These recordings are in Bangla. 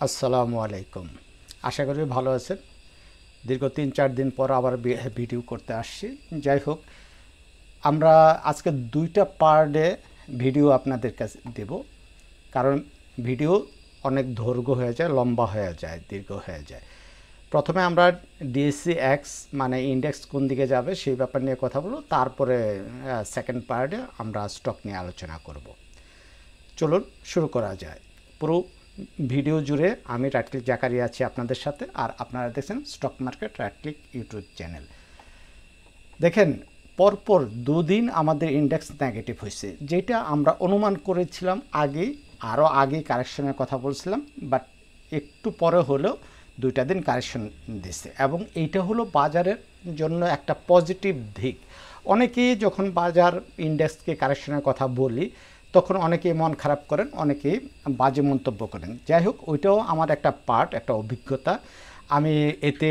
আসসালামু আলাইকুম। আশা করি ভালো আছেন। দীর্ঘ ৩-৪ দিন পর আবার ভিডিও করতে আসছি। যাই হোক, আমরা আজকে ২টা পার্টে ভিডিও আপনাদের কাছে দেব। কারণ ভিডিও অনেক দৈর্ঘ্য হয়ে যায়, লম্বা হয়ে যায়, দীর্ঘ হয়ে যায়। প্রথমে আমরা ডিএসসি এক্স মানে ইন্ডেক্স কোন দিকে যাবে সেই ব্যাপার নিয়ে কথা বলব। তারপরে সেকেন্ড পার্টে আমরা স্টক নিয়ে আলোচনা করব। চলুন শুরু করা যায়। পুরো ভিডিও জুড়ে আমি রাটক্লিক জাকারিয়া আছি আপনাদের সাথে, আর আপনারা দেখছেন স্টক মার্কেট রাটক্লিক ইউটিউব চ্যানেল। দেখেন, পরপর দুদিন আমাদের ইন্ডেক্স নেগেটিভ হয়েছে, যেটা আমরা অনুমান করেছিলাম আগেই। আরও আগে কারেকশনের কথা বলছিলাম, বাট একটু পরে হলেও 2টা দিন কারেকশন দিচ্ছে, এবং এইটা হলো বাজারের জন্য একটা পজিটিভ দিক। অনেকেই যখন বাজার ইন্ডেক্সকে কারেকশনের কথা বলি তখন অনেকেই মন খারাপ করেন, অনেকেই বাজে মন্তব্য করেন। যাই হোক, ওইটাও আমার একটা পার্ট, একটা অভিজ্ঞতা। আমি এতে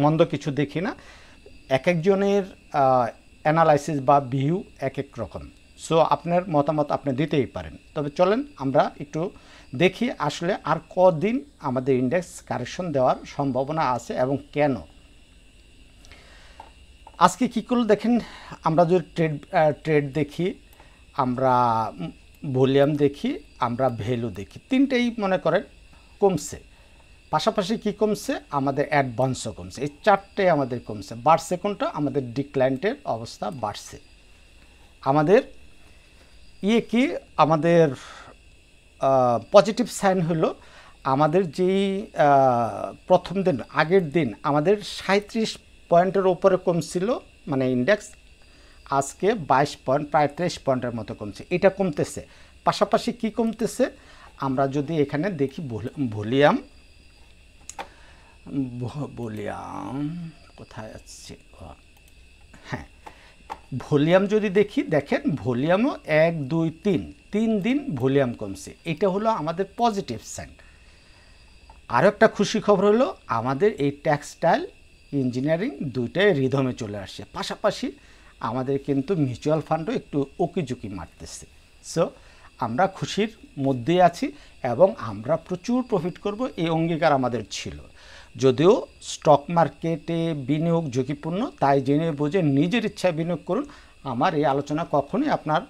মন্দ কিছু দেখি না। এক একজনের অ্যানালাইসিস বা ভিউ এক এক রকম। সো আপনার মতামত আপনি দিতেই পারেন। তবে চলেন আমরা একটু দেখি আসলে আর কদিন আমাদের ইন্ডেক্স কারেকশন দেওয়ার সম্ভাবনা আছে এবং কেন। আজকে কী করল দেখেন, আমরা যদি ট্রেড দেখি, আমরা ভলিউম দেখি, আমরা ভ্যালু দেখি, তিনটেই মনে করেন কমছে। পাশাপাশি কি কমছে, আমাদের অ্যাডভান্সও কমছে। এই চারটে আমাদের কমছে। বাড়ছে কোনটা, আমাদের ডিক্লাইন্টের অবস্থা বাড়ছে। আমাদের কি আমাদের পজিটিভ সাইন হলো, আমাদের যেই প্রথম দিন আগের দিন আমাদের 37 পয়েন্টের ওপরে কমছিল মানে ইন্ডেক্স, আজকে 22 পয়েন্ট, প্রায় 23 পয়েন্টের মতো কমছে। এটা কমতেছে। পাশাপাশি কি কমতেছে, আমরা যদি এখানে দেখি ভলিউম কোথায় আছে, হ্যাঁ, ভলিউম যদি দেখি, দেখেন ভলিউমও 1, 2, 3 দিন ভলিউম কমছে। এটা হলো আমাদের পজিটিভ সাইন। আরও একটা খুশি খবর হলো, আমাদের এই টেক্সটাইল ইঞ্জিনিয়ারিং দুইটাই রিদমে চলে আসছে। পাশাপাশি আমাদের কিন্তু মিউচুয়াল ফান্ডও একটু উকিঝুঁকি মারতেছে। সো আমরা খুশির মধ্যে আছি এবং আমরা প্রচুর প্রফিট করব, এই অঙ্গীকার আমাদের ছিল। যদিও স্টক মার্কেটে বিনিয়োগ ঝুঁকিপূর্ণ, তাই জেনে বুঝে নিজের ইচ্ছায় বিনিয়োগ করুন। আমার এই আলোচনা কখনোই আপনার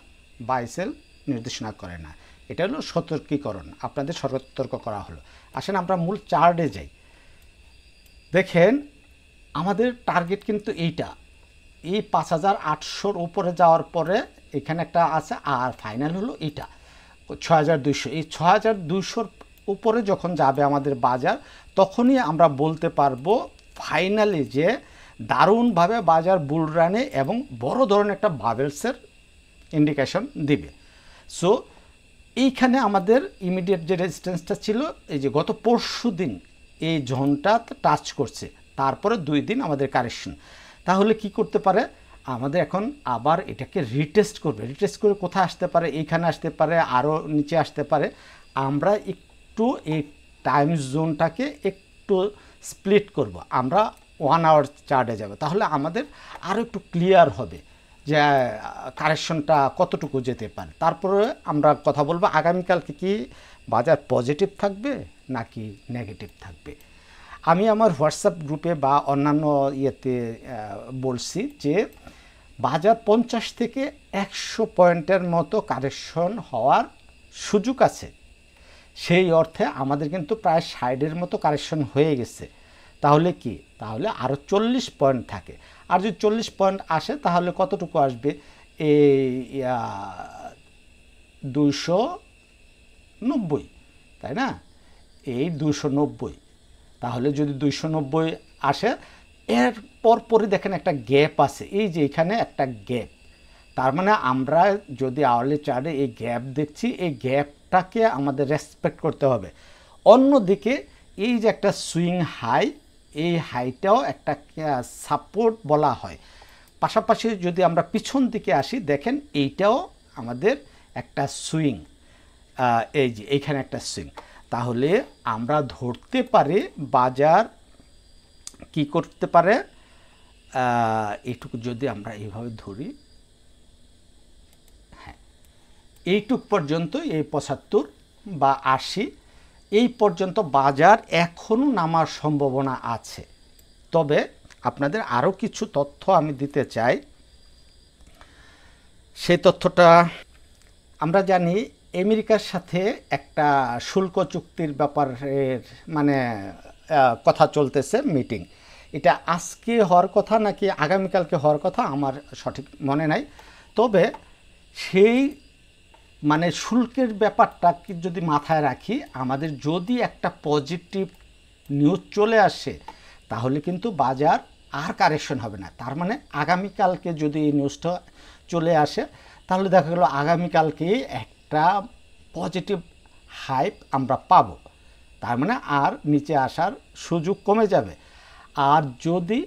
বাই সেল নির্দেশনা করে না। এটা হলো সতর্কীকরণ, আপনাদের সতর্ক করা হলো। আসেন আমরা মূল চার্টে যাই। দেখেন, আমাদের টার্গেট কিন্তু এইটা, এই 5800-র উপরে যাওয়ার পরে এখানে একটা আছে, আর ফাইনাল হলো এটা 6200। এই 6200-র উপরে যখন যাবে আমাদের বাজার, তখনই আমরা বলতে পারবো ফাইনালি যে দারুণভাবে বাজার বুল রানে এবং বড় ধরনের একটা বাবেলসের ইন্ডিকেশন দিবে। সো এইখানে আমাদের ইমিডিয়েট যে রেজিস্ট্যান্সটা ছিল, এই যে গত পরশু দিন এই জোনটা টাচ করছে, তারপরে 2 দিন আমাদের কারেকশন। তাহলে কি করতে পারে, আমাদের এখন আবার এটাকে রিটেস্ট করবে। রিটেস্ট করে কোথায় আসতে পারে, এইখানে আসতে পারে, আরও নিচে আসতে পারে। আমরা একটু এই টাইম জোনটাকে একটু স্প্লিট করব, আমরা 1 আওয়ার চার্টে যাব, তাহলে আমাদের আরও একটু ক্লিয়ার হবে যে কারেকশনটা কতটুকু যেতে পারে। তারপরে আমরা কথা বলবো আগামীকালকে কি বাজার পজিটিভ থাকবে নাকি নেগেটিভ থাকবে। আমি আমার হোয়াটসঅ্যাপ গ্রুপে বা অন্যান্য ইয়েতে বলছি যে বাজার 50 থেকে 100 পয়েন্টের মতো কারেকশন হওয়ার সুযোগ আছে। সেই অর্থে আমাদের কিন্তু প্রায় 60-এর মতো কারেকশন হয়ে গেছে। তাহলে কি, তাহলে আরও 40 পয়েন্ট থাকে। আর যদি 40 পয়েন্ট আসে তাহলে কতটুকু আসবে, এই 290, তাই না, এই 290। তাহলে যদি 290 আসে, এর পরপরই দেখেন একটা গ্যাপ আছে, এই যে এখানে একটা গ্যাপ। তার মানে আমরা যদি আওয়ারলি চার্টে এই গ্যাপ দেখছি, এই গ্যাপটাকে আমাদের রেসপেক্ট করতে হবে। অন্যদিকে এই যে একটা সুইং হাই, এই হাইটাও একটা সাপোর্ট বলা হয়। পাশাপাশি যদি আমরা পিছন দিকে আসি, দেখেন এইটাও আমাদের একটা সুইং, এই যে এইখানে একটা সুইং। তাহলে আমরা ধরতে পারি বাজার কি করতে পারে, এইটুকু যদি আমরা এইভাবে ধরি, হ্যাঁ, এইটুক পর্যন্ত, এই 75 বা 80, এই পর্যন্ত বাজার এখনও নামার সম্ভাবনা আছে। তবে আপনাদের আরও কিছু তথ্য আমি দিতে চাই। সেই তথ্যটা আমরা জানি আমেরিকার সাথে একটা শুল্ক চুক্তির ব্যাপারের মানে কথা চলতেছে, মিটিং। এটা আজকে হওয়ার কথা নাকি আগামীকালকে হওয়ার কথা আমার সঠিক মনে নাই। তবে সেই মানে শুল্কের ব্যাপারটা যদি মাথায় রাখি, আমাদের যদি একটা পজিটিভ নিউজ চলে আসে তাহলে কিন্তু বাজার আর কারেকশন হবে না। তার মানে আগামীকালকে যদি এই নিউজটা চলে আসে তাহলে দেখা গেল আগামীকালকে একটা পজিটিভ হাইপ আমরা পাবো। তার মানে আর নিচে আসার সুযোগ কমে যাবে। আর যদি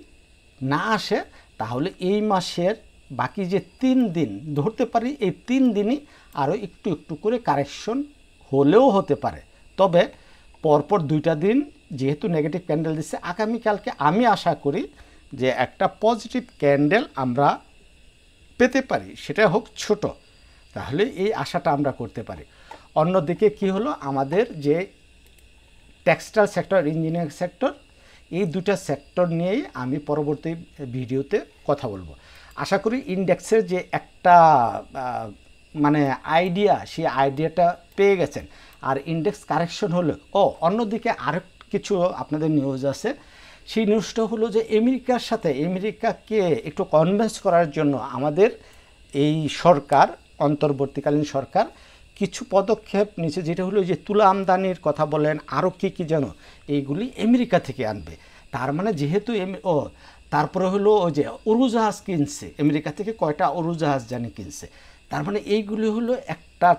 না আসে তাহলে এই মাসের বাকি যে 3 দিন ধরতে পারি, এই 3 দিনই আরও একটু একটু করে কারেকশন হলেও হতে পারে। তবে পরপর 2টা দিন যেহেতু নেগেটিভ ক্যান্ডেল দিচ্ছে, আগামীকালকে আমি আশা করি যে একটা পজিটিভ ক্যান্ডেল আমরা পেতে পারি, সেটা হোক ছোট, তাহলে এই আশাটা আমরা করতে পারি। অন্যদিকে কি হলো, আমাদের যে টেক্সটাইল সেক্টর, ইঞ্জিনিয়ারিং সেক্টর, এই 2টা সেক্টর নিয়েই আমি পরবর্তী ভিডিওতে কথা বলবো। আশা করি ইন্ডেক্সের যে একটা মানে আইডিয়া, সেই আইডিয়াটা পেয়ে গেছেন। আর ইন্ডেক্স কারেকশন হলো অন্যদিকে আরেক কিছু আপনাদের নিউজ আছে। সেই নিউজটা হলো যে আমেরিকাকে একটু কনভিন্স করার জন্য আমাদের এই সরকার, অন্তর্বর্তীকালীন সরকার কিছু পদক্ষেপ নিয়েছে, যেটা হলো যে তুলা আমদানির কথা বলেন, আরও কী যেন এইগুলি আমেরিকা থেকে আনবে। তার মানে যেহেতু তারপরে হলো ওই যে উড়োজাহাজ কিনছে আমেরিকা থেকে, কয়টা উড়োজাহাজ জানি কিনছে। তার মানে এইগুলি হলো একটা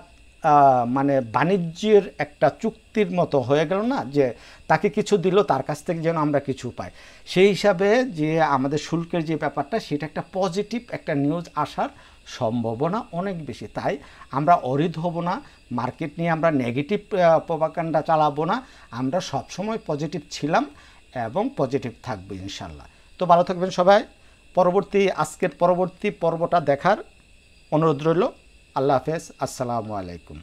মানে বাণিজ্যের একটা চুক্তির মতো হয়ে গেল না, যে তাকে কিছু দিল, তার কাছ থেকে যেন আমরা কিছু পাই। সেই হিসাবে যে আমাদের শুল্কের যে ব্যাপারটা, সেটা একটা পজিটিভ একটা নিউজ আসার সম্ভাবনা অনেক বেশি। তাই আমরা অরিড হব না, মার্কেট নিয়ে আমরা নেগেটিভ প্রপাগান্ডা চালাবো না। আমরা সবসময় পজিটিভ ছিলাম এবং পজিটিভ থাকবো ইনশাল্লাহ। তো ভালো থাকবেন সবাই। আজকের পরবর্তী পর্বটা দেখার অনুরোধ রইল। আল্লাহ হাফেজ, আসসালামু আলাইকুম।